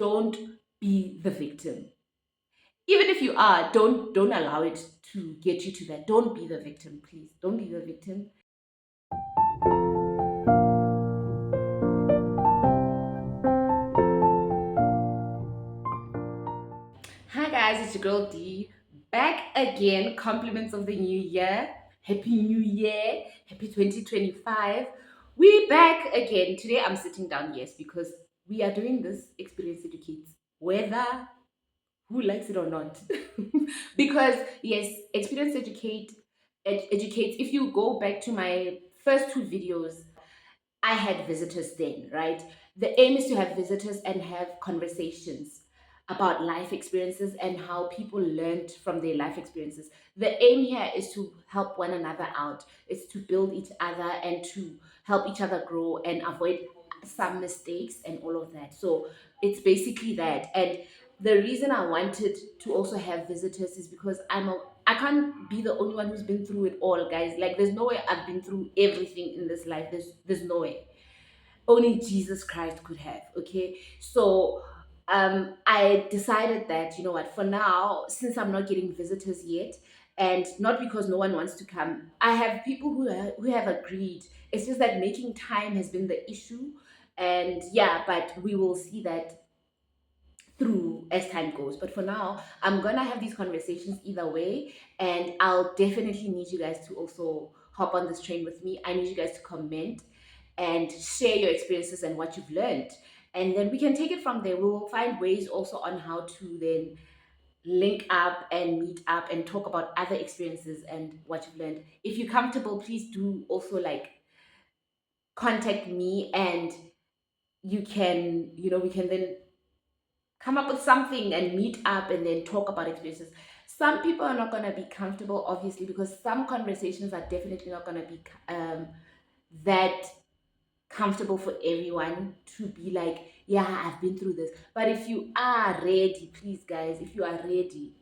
don't be the victim. Even if you are, don't allow it to get you to that. Don't be the victim, please. Don't be the victim. Hi guys, it's your girl D. Back again. Compliments of the new year. Happy New Year. Happy 2025. We back again. Today I'm sitting down, yes, because we are doing this Experience Educates. Whether who likes it or not. Because yes, Experience educates. If you go back to my first two videos, I had visitors then, right? The aim is to have visitors and have conversations about life experiences and how people learned from their life experiences. The aim here is to help one another out, is to build each other and to help each other grow and avoid some mistakes and all of that. So it's basically that. And the reason I wanted to also have visitors is because I can't be the only one who's been through it all, guys. Like there's no way I've been through everything in this life. There's no way. Only Jesus Christ could have. Okay. So I decided that, you know what, for now, since I'm not getting visitors yet, and not because no one wants to come, I have people who have agreed. It's just that making time has been the issue. And yeah, but we will see that through as time goes. But for now, I'm gonna have these conversations either way, and I'll definitely need you guys to also hop on this train with me. I need you guys to comment and share your experiences and what you've learned. And then we can take it from there. We will find ways also on how to then link up and meet up and talk about other experiences and what you've learned. If you're comfortable, please do also like contact me, and you can, we can then come up with something and meet up and then talk about experiences. Some people are not going to be comfortable, obviously, because some conversations are definitely not going to be that comfortable for everyone to be like, yeah, I've been through this. But if you are ready, please, guys, if you are ready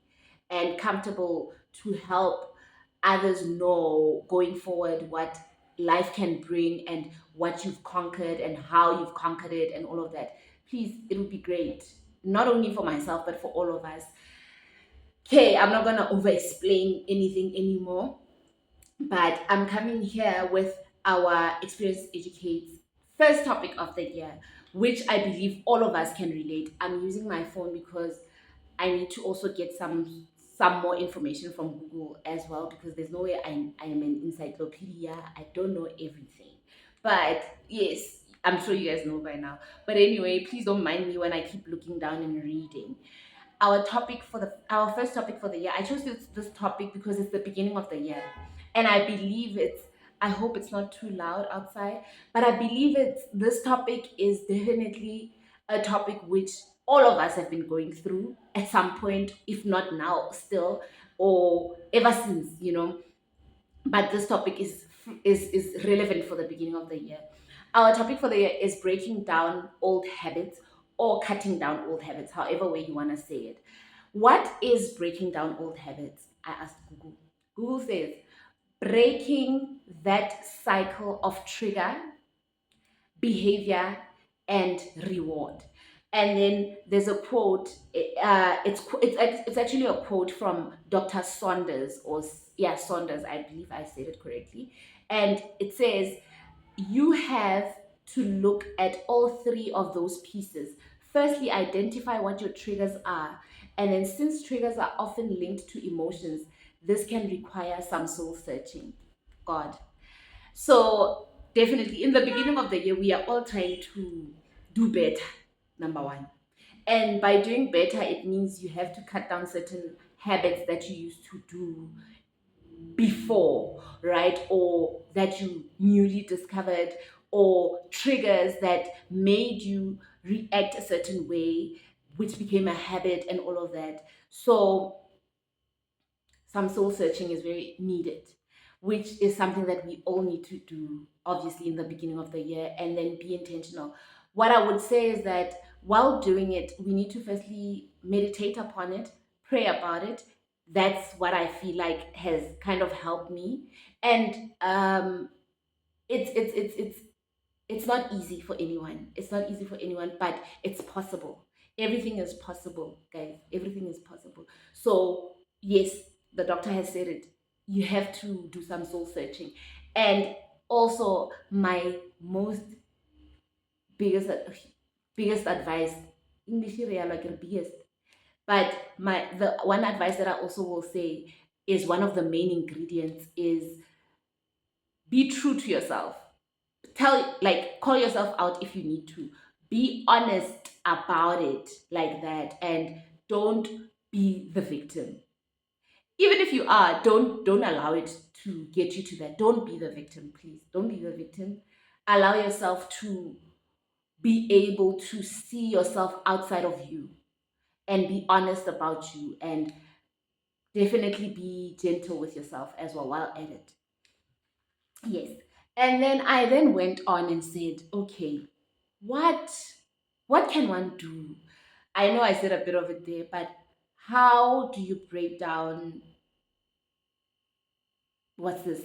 and comfortable to help others know going forward what life can bring and what you've conquered and how you've conquered it and all of that, please, it would be great. Not only for myself, but for all of us. Okay, I'm not gonna over explain anything anymore, but I'm coming here with our Experience Educates first topic of the year, which I believe all of us can relate. I'm using my phone because I need to also get some more information from Google as well, because there's no way I am an encyclopedia. I don't know everything. But yes, I'm sure you guys know by now. But anyway, please don't mind me when I keep looking down and reading. Our first topic for the year, I chose this topic because it's the beginning of the year, and I hope it's not too loud outside, but I believe it's this topic is definitely a topic which all of us have been going through at some point, if not now still, or ever since, but this topic is relevant for the beginning of the year. Our topic for the year is breaking down old habits, or cutting down old habits, however way you want to say it. What is breaking down old habits? I asked Google. Google says breaking that cycle of trigger, behavior, and reward. And then there's a quote. It's actually a quote from Dr. Saunders, or yeah, Saunders. I believe I said it correctly. And it says you have to look at all three of those pieces. Firstly, identify what your triggers are. And then, since triggers are often linked to emotions, this can require some soul searching. God. So, definitely, in the beginning of the year, we are all trying to do better, number one. And by doing better, it means you have to cut down certain habits that you used to do before, right? Or that you newly discovered, or triggers that made you react a certain way, which became a habit and all of that. So, some soul searching is very needed, which is something that we all need to do, obviously, in the beginning of the year, and then be intentional. What I would say is that while doing it, we need to firstly meditate upon it, pray about it. That's what I feel like has kind of helped me. And it's not easy for anyone. It's not easy for anyone, but it's possible. Everything is possible, guys. Everything is possible. So, yes, the doctor has said it. You have to do some soul searching. And also, my most biggest biggest advice, English real like biggest, but the one advice that I also will say is one of the main ingredients is be true to yourself. Call yourself out if you need to. Be honest about it like that, and don't be the victim. Even if you are, don't allow it to get you to that. Don't be the victim, please. Don't be the victim. Allow yourself to be able to see yourself outside of you and be honest about you, and definitely be gentle with yourself as well while at it. Yes. And then I then went on and said, okay, what what can one do? I know I said a bit of it there, but how do you break down what's this?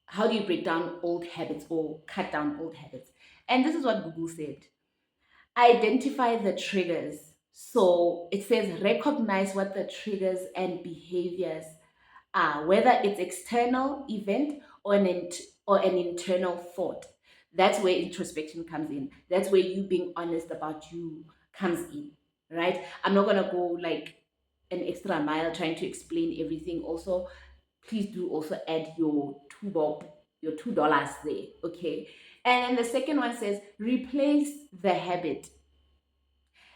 How do you break down old habits or cut down old habits? And this is what Google said. Identify the triggers. So it says recognize what the triggers and behaviors are, whether it's external event or or an internal thought. That's where introspection comes in. That's where you being honest about you comes in, right? I'm not gonna go like an extra mile trying to explain everything. Also, please do also add your $2 there, okay? And then the second one says replace the habit.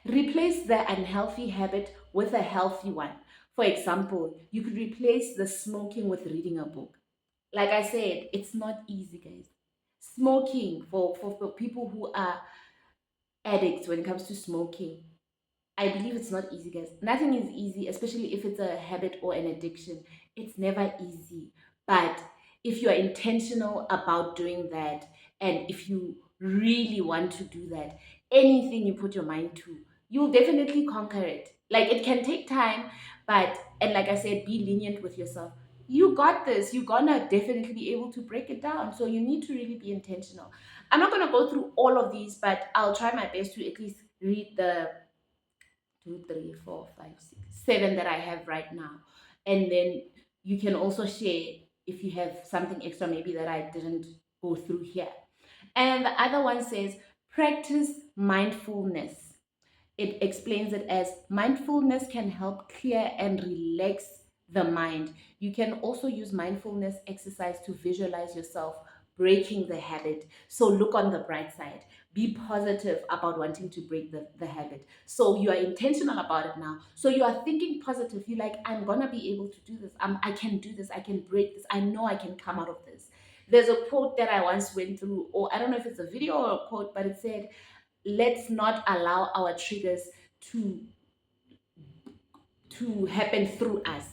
Replace the unhealthy habit with a healthy one. For example, you could replace the smoking with reading a book. Like I said, it's not easy, guys. Smoking for people who are addicts when it comes to smoking, I believe it's not easy, guys. Nothing is easy, especially if it's a habit or an addiction. It's never easy. But if you are intentional about doing that, and if you really want to do that, anything you put your mind to, you'll definitely conquer it. Like it can take time, but, and like I said, be lenient with yourself. You got this. You're gonna definitely be able to break it down. So you need to really be intentional. I'm not gonna go through all of these, but I'll try my best to at least read the two, three, four, five, six, seven that I have right now. And then you can also share if you have something extra, maybe that I didn't go through here. And the other one says, practice mindfulness. It explains it as mindfulness can help clear and relax the mind. You can also use mindfulness exercise to visualize yourself breaking the habit. So look on the bright side. Be positive about wanting to break the habit. So you are intentional about it now. So you are thinking positive. You're like, I'm going to be able to do this. I can do this. I can break this. I know I can come out of this. There's a quote that I once went through, or I don't know if it's a video or a quote, but it said, let's not allow our triggers to happen through us.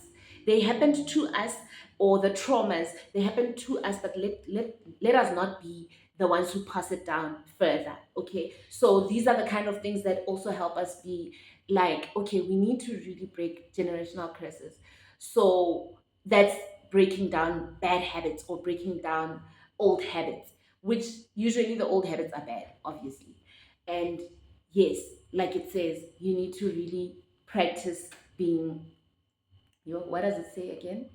They happened to us, or the traumas, they happened to us, but let us not be the ones who pass it down further. Okay. So these are the kind of things that also help us be like, okay, we need to really break generational curses. So that's breaking down bad habits or breaking down old habits, which usually the old habits are bad, obviously. And yes, like it says, you need to really practice being, what does it say again?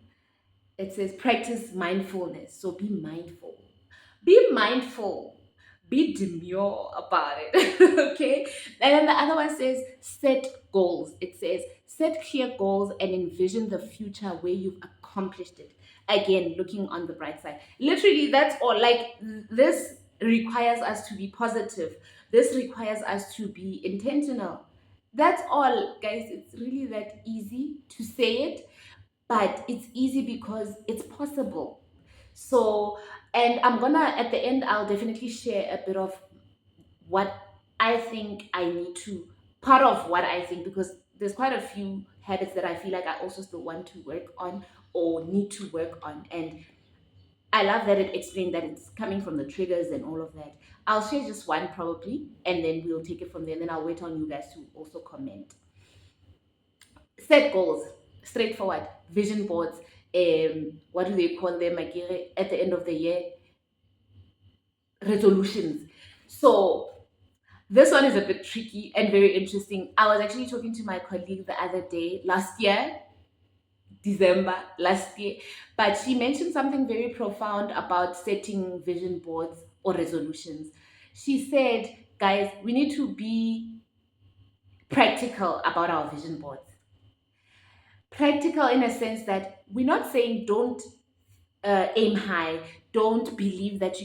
It says practice mindfulness. So be mindful. Be mindful. Be demure about it. Okay. And then the other one says set goals. It says set clear goals and envision the future where you've accomplished it. Again, looking on the bright side. Literally, that's all. Like this requires us to be positive. This requires us to be intentional. That's all, guys. It's really that easy to say it, but it's easy because it's possible. So, and I'm gonna, at the end, I'll definitely share a bit of what I think I need to, part of what I think, because there's quite a few habits that I feel like I also still want to work on or need to work on. And I love that it explained that it's coming from the triggers and all of that. I'll share just one probably, and then we'll take it from there. And then I'll wait on you guys to also comment. Set goals, straightforward. Vision boards. What do they call them? Like, at the end of the year, resolutions. So This one is a bit tricky and very interesting. I was actually talking to my colleague the other day, last year, December last year, but she mentioned something very profound about setting vision boards or resolutions. She said, guys, we need to be practical about our vision boards. Practical in a sense that we're not saying don't aim high, don't believe that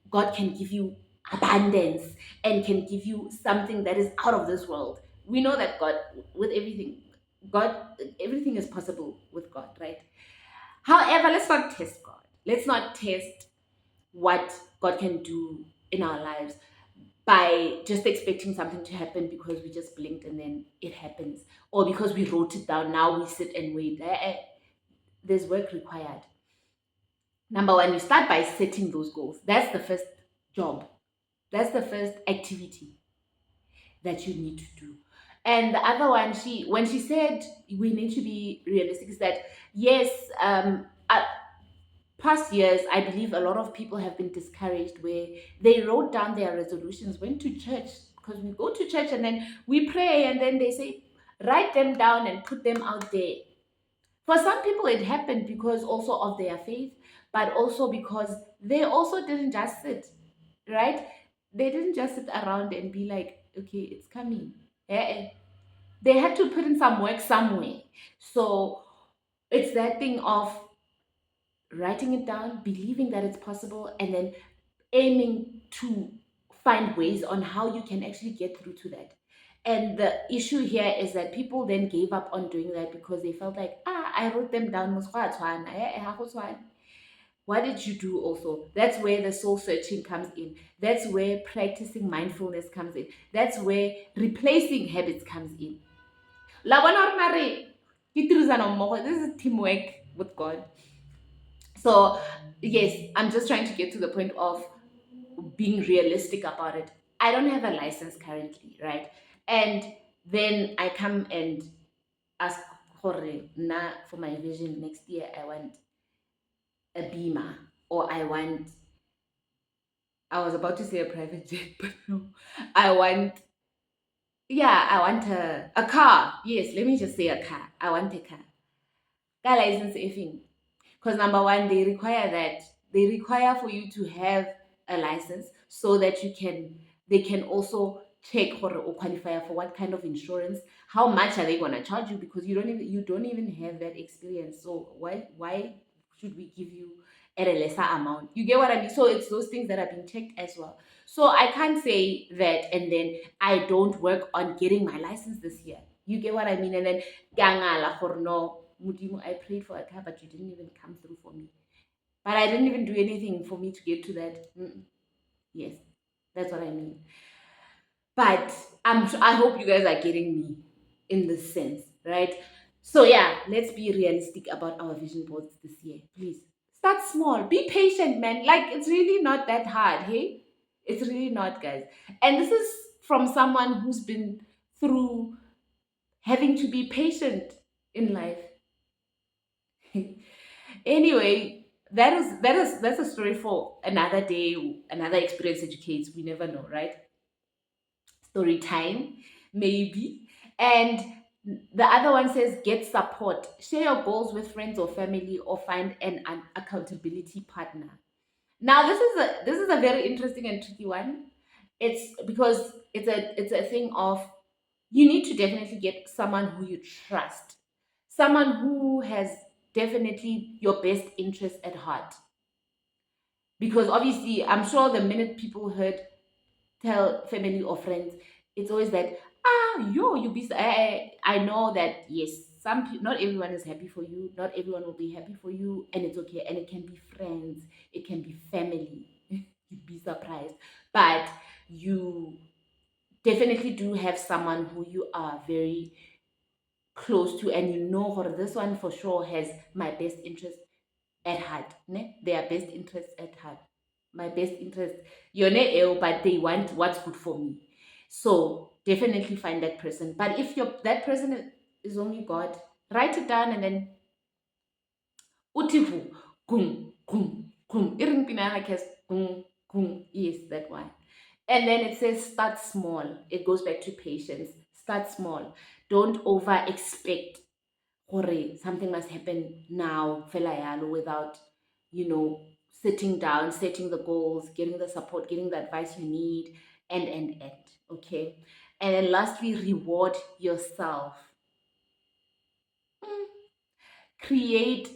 God can give you abundance and can give you something that is out of this world. We know that God, with everything, God, everything is possible with God, right? However, let's not test God. Let's not test what God can do in our lives by just expecting something to happen because we just blinked and then it happens, or because we wrote it down. Now we sit and wait. There's work required. Number one, you start by setting those goals. That's the first job. That's the first activity that you need to do. And the other one, when she said we need to be realistic, is that yes, past years, I believe a lot of people have been discouraged where they wrote down their resolutions, went to church, because we go to church and then we pray, and then they say, write them down and put them out there. For some people, it happened because also of their faith, but also because they also didn't just sit, right? They didn't just sit around and be like, okay, it's coming. They had to put in some work somewhere. So it's that thing of writing it down, believing that it's possible, and then aiming to find ways on how you can actually get through to that. And the issue here is that people then gave up on doing that because they felt like, I wrote them down. What did you do also? That's where the soul searching comes in. That's where practicing mindfulness comes in. That's where replacing habits comes in. La bona hore mare, ke tirisano mmogo. This is teamwork with God. So, yes, I'm just trying to get to the point of being realistic about it. I don't have a license currently, right? And then I come and ask for my vision next year, I want a beamer, or I was about to say a private jet, but no. I want, yeah, I want a car. Yes, let me just say a car. I want a car. Car license, effing. Because number one, they require for you to have a license so that they can also check or qualify for what kind of insurance, how much are they gonna charge you, because you don't even have that experience. So why should we give you at a lesser amount? You get what I mean? So it's those things that are being checked as well. So I can't say that and then I don't work on getting my license this year. You get what I mean? And then Gangala for no Mudimu, I prayed for a car, but you didn't even come through for me. But I didn't even do anything for me to get to that. Yes, that's what I mean. But I hope you guys are getting me in this sense, right? So yeah, let's be realistic about our vision boards this year. Please start small. Be patient, man. Like it's really not that hard, hey? It's really not, guys. And this is from someone who's been through having to be patient in life. Anyway, that's a story for another day, another experience educates. We never know, right? Story time, maybe. And the other one says get support. Share your goals with friends or family, or find an accountability partner. Now this is a very interesting and tricky one. It's because it's a thing of you need to definitely get someone who you trust, someone who has definitely your best interest at heart. Because obviously, I'm sure the minute people heard tell family or friends, it's always like, you be. I know that yes, not everyone is happy for you. Not everyone will be happy for you, and it's okay. And it can be friends, it can be family. You'd be surprised, but you definitely do have someone who you are very close to, and you know, for this one for sure has my best interest at heart, ne? Their best interest at heart. My best interest. You're not ill, but they want what's good for me. So definitely find that person. But if that person is only God, write it down and then utivu kum kum kum. Iring pinana kes kum kum. Yes, that one. And then it says start small. It goes back to patience. Start small. Don't over expect or something must happen now, fela yalo, without, you know, sitting down, setting the goals, getting the support, getting the advice you need, and okay. And then lastly, reward yourself. Mm. Create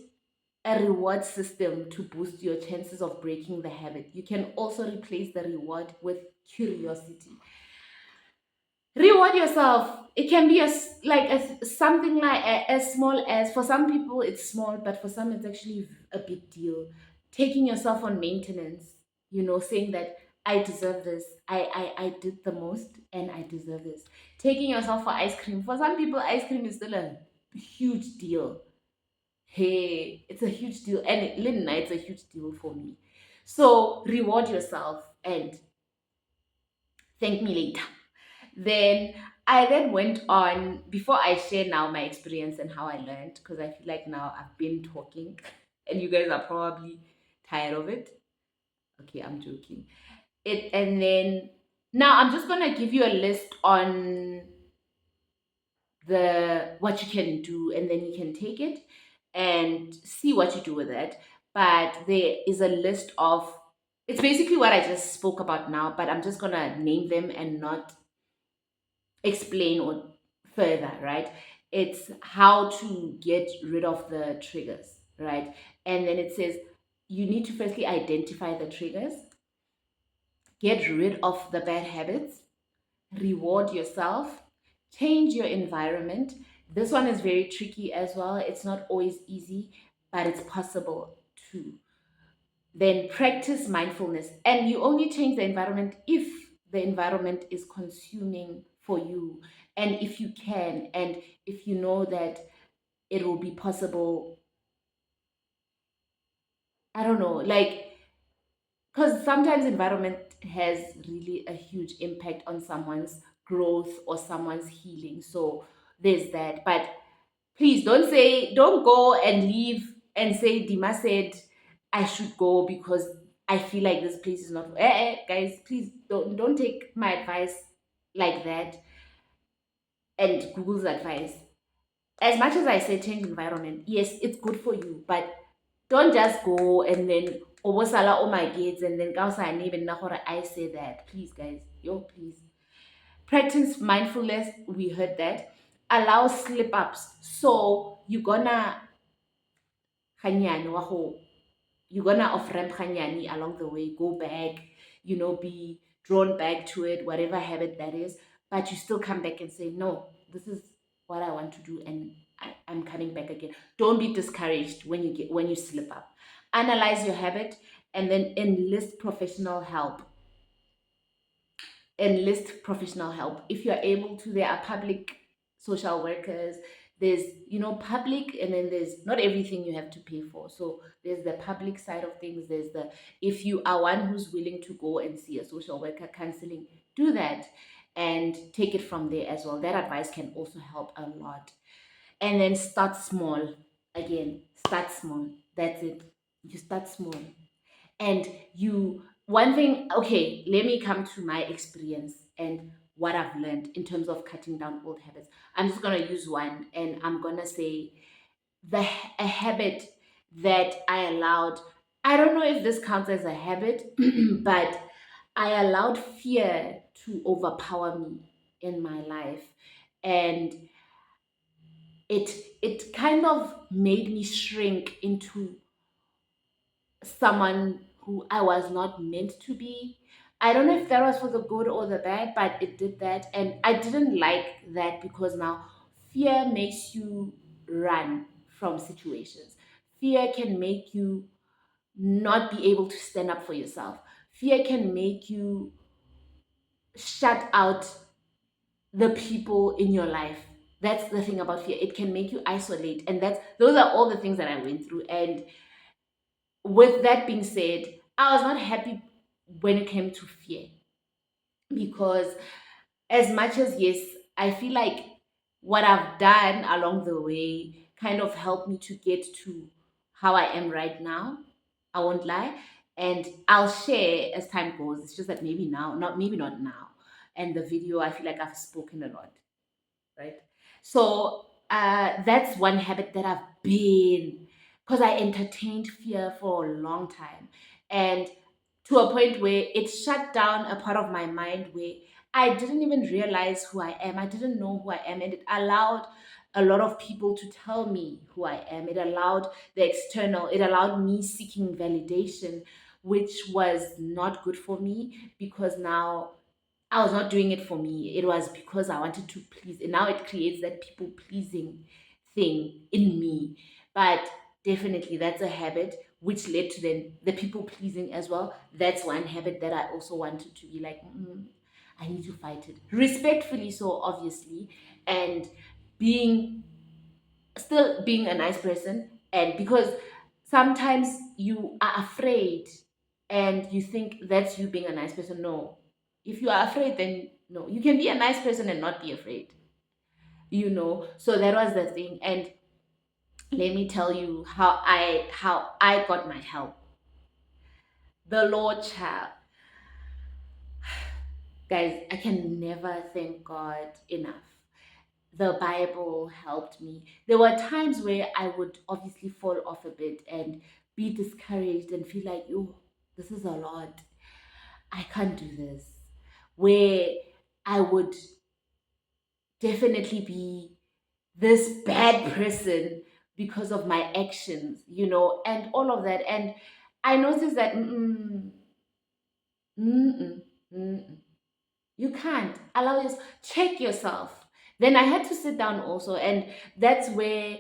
a reward system to boost your chances of breaking the habit. You can also replace the reward with curiosity. Reward yourself. It can be like something like as small as, for some people it's small, but for some it's actually a big deal. Taking yourself on maintenance, saying that I deserve this. I did the most and I deserve this. Taking yourself for ice cream. For some people, ice cream is still a huge deal. Hey, it's a huge deal. And Lynn, it's a huge deal for me. So reward yourself and thank me later. Then I then went on, before I share now my experience and how I learned, because I feel like now I've been talking and you guys are probably tired of it. Okay, I'm joking. And then now I'm just gonna give you a list on the what you can do, and then you can take it and see what you do with it. But there is a list of, it's basically what I just spoke about now, but I'm just gonna name them and not explain or further, right? It's how to get rid of the triggers, right? And then it says you need to firstly identify the triggers, get rid of the bad habits, reward yourself, change your environment. This one is very tricky as well. It's not always easy, but it's possible too. Then practice mindfulness. And you only change the environment if the environment is consuming for you. And if you can, and if you know that it will be possible, I don't know, like, because sometimes environment has really a huge impact on someone's growth or someone's healing. So there's that. But please don't go and leave and say Dima said I should go because I feel like this place is not guys, please don't take my advice like that and Google's advice. As much as I say change environment, yes, it's good for you, but don't just go and then obosala all my kids and then kausa even nahora I say that. Please guys, yo, please. Practice mindfulness, we heard that. Allow slip ups. So ganyane wa go you're gonna off ramp ganyane along the way, go back, be drawn back to it, whatever habit that is, but you still come back and say, no, this is what I want to do, and I'm coming back again. Don't be discouraged when you slip up. Analyze your habit and then enlist professional help if you're able to. There are public social workers, there's public, and then there's not everything you have to pay for. So there's the public side of things, there's the, if you are one who's willing to go and see a social worker counseling, do that and take it from there as well. That advice can also help a lot. And then start small. Again, start small. That's it. You start small. And one thing, okay, let me come to my experience and what I've learned in terms of cutting down old habits. I'm just going to use one, and I'm going to say a habit that I allowed. I don't know if this counts as a habit, but I allowed fear to overpower me in my life. And it it kind of made me shrink into someone who I was not meant to be. I don't know if that was for the good or the bad, but it did that. And I didn't like that because now fear makes you run from situations. Fear can make you not be able to stand up for yourself. Fear can make you shut out the people in your life. That's the thing about fear. It can make you isolate. And those are all the things that I went through. And with that being said, I was not happy when it came to fear, because as much as, yes, I feel like what I've done along the way kind of helped me to get to how I am right now. I won't lie. And I'll share as time goes. It's just that maybe now, not maybe not now. And the video, I feel like I've spoken a lot, right? So that's one habit that I've been, because I entertained fear for a long time. And to a point where it shut down a part of my mind where I didn't even realize who I am. I didn't know who I am. And it allowed a lot of people to tell me who I am. It allowed the external, it allowed me seeking validation, which was not good for me because now I was not doing it for me. It was because I wanted to please. And now it creates that people pleasing thing in me. But definitely that's a habit which led to the people pleasing as well. That's one habit that I also wanted to be like, I need to fight it. Respectfully, so obviously. And being still being a nice person. And because sometimes you are afraid and you think that's you being a nice person. No, if you are afraid, then no, you can be a nice person and not be afraid, so that was the thing. And let me tell you how I got my help. The Lord, child. Guys, I can never thank God enough. The Bible helped me. There were times where I would obviously fall off a bit and be discouraged and feel like, oh, this is a lot. I can't do this. Where I would definitely be this bad person because of my actions, and all of that. And I noticed that, mm-mm, mm-mm. You can't allow yourself, check yourself. Then I had to sit down also, and that's where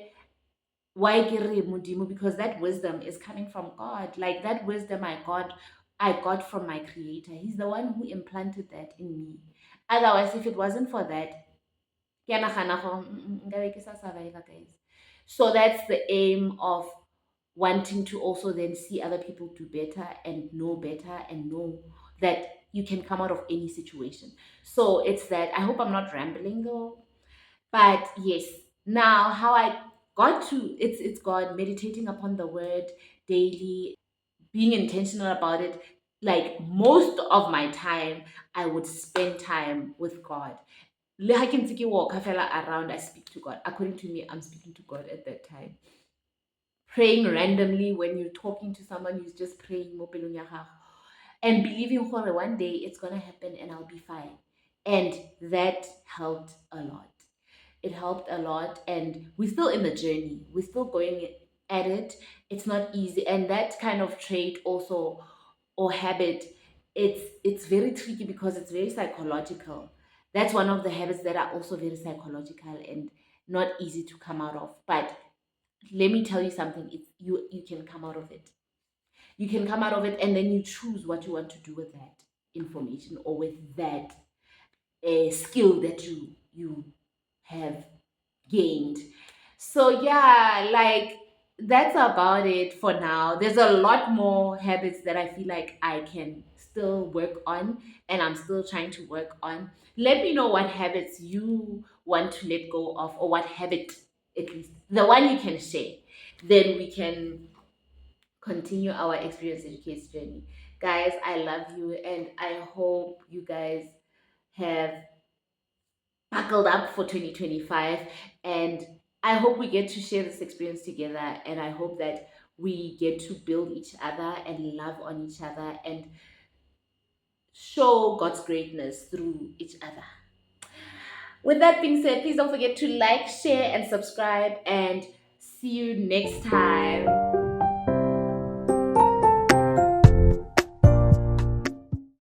why ke re Modimo, because that wisdom is coming from God. Like that wisdom I got from my creator. He's the one who implanted that in me. Otherwise, if it wasn't for that, ke a nagana gore, nkabe ke sa survivor, guys. So that's the aim of wanting to also then see other people do better and know that you can come out of any situation. So it's that. I hope I'm not rambling though. But yes, now how I got to it's God, meditating upon the word daily, being intentional about it. Like most of my time, I would spend time with God. Le ha ke ntse ke walk-a fela around, I speak to God. According to me, I'm speaking to God at that time. Praying randomly when you're talking to someone who's just praying mo pelong ya gago, and believing for one day it's gonna happen and I'll be fine. And that helped a lot. It helped a lot, and we're still in the journey. We're still going at it. It's not easy, and that kind of trait also, or habit, it's very tricky because it's very psychological. That's one of the habits that are also very psychological and not easy to come out of. But let me tell you something, it's you can come out of it. You can come out of it, and then you choose what you want to do with that information or with that skill that you have gained. So yeah, like that's about it for now. There's a lot more habits that I feel like I can still work on, and I'm still trying to work on. Let me know what habits you want to let go of, or what habit, at least the one you can share. Then we can continue our experience educates journey. Guys, I love you, and I hope you guys have buckled up for 2025. And I hope we get to share this experience together. And I hope that we get to build each other and love on each other and show God's greatness through each other. With that being said, please don't forget to like, share, and subscribe. And see you next time.